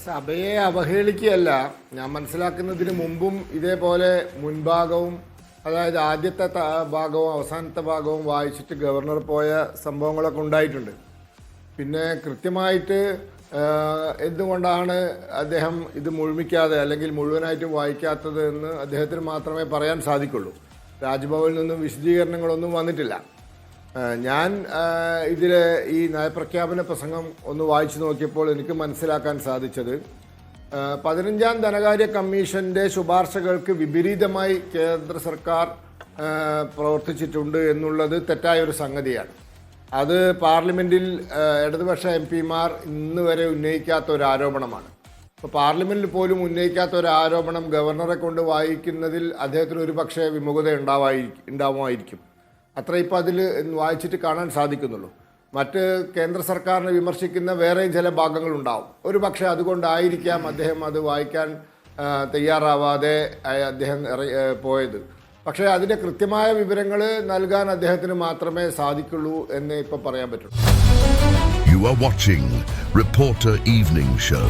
സഭയെ അവഹേളിക്കുകയല്ല. ഞാൻ മനസ്സിലാക്കുന്നതിന് മുമ്പും ഇതേപോലെ മുൻഭാഗവും, അതായത് ആദ്യത്തെ ഭാഗവും അവസാനത്തെ ഭാഗവും വായിച്ചിട്ട് ഗവർണർ പോയ സംഭവങ്ങളൊക്കെ ഉണ്ടായിട്ടുണ്ട്. പിന്നെ കൃത്യമായിട്ട് എന്തുകൊണ്ടാണ് അദ്ദേഹം ഇത് മുഴുമിക്കാതെ അല്ലെങ്കിൽ മുഴുവനായിട്ടും വായിക്കാത്തത് എന്ന് അദ്ദേഹത്തിന് മാത്രമേ പറയാൻ സാധിക്കുള്ളൂ. രാജ്ഭവനിൽ നിന്നും വിശദീകരണങ്ങളൊന്നും വന്നിട്ടില്ല. ഞാൻ ഇതിൽ ഈ നയപ്രഖ്യാപന പ്രസംഗം ഒന്ന് വായിച്ചു നോക്കിയപ്പോൾ എനിക്ക് മനസ്സിലാക്കാൻ സാധിച്ചത് 15ാം ധനകാര്യ കമ്മീഷൻ്റെ ശുപാർശകൾക്ക് വിപരീതമായി കേന്ദ്ര സർക്കാർ പ്രവർത്തിച്ചിട്ടുണ്ട് എന്നുള്ളത് തെറ്റായൊരു സംഗതിയാണ്. അത് പാർലമെൻറ്റിൽ ഇടതുപക്ഷ MP-മാർ ഇന്ന് വരെ ഉന്നയിക്കാത്ത ഒരു ആരോപണമാണ്. ഇപ്പോൾ പാർലമെൻറ്റിൽ പോലും ഉന്നയിക്കാത്ത ഒരു ആരോപണം ഗവർണറെ കൊണ്ട് വായിക്കുന്നതിൽ അദ്ദേഹത്തിന് ഒരു പക്ഷേ വിമുഖത ഉണ്ടാവുമായിരിക്കും. അത്ര ഇപ്പോൾ അതിൽ വായിച്ചിട്ട് കാണാൻ സാധിക്കുന്നുള്ളൂ. മറ്റ് കേന്ദ്ര സർക്കാരിനെ വിമർശിക്കുന്ന വേറെയും ചില ഭാഗങ്ങളുണ്ടാവും. ഒരു പക്ഷേ അതുകൊണ്ടായിരിക്കാം അദ്ദേഹം അത് വായിക്കാൻ തയ്യാറാവാതെ അദ്ദേഹം പോയത്. പക്ഷേ അതിൻ്റെ കൃത്യമായ വിവരങ്ങൾ നൽകാൻ അദ്ദേഹത്തിന് മാത്രമേ സാധിക്കുള്ളൂ എന്ന് ഇപ്പോൾ പറയാൻ പറ്റുള്ളൂ. You are watching Reporter Evening Show.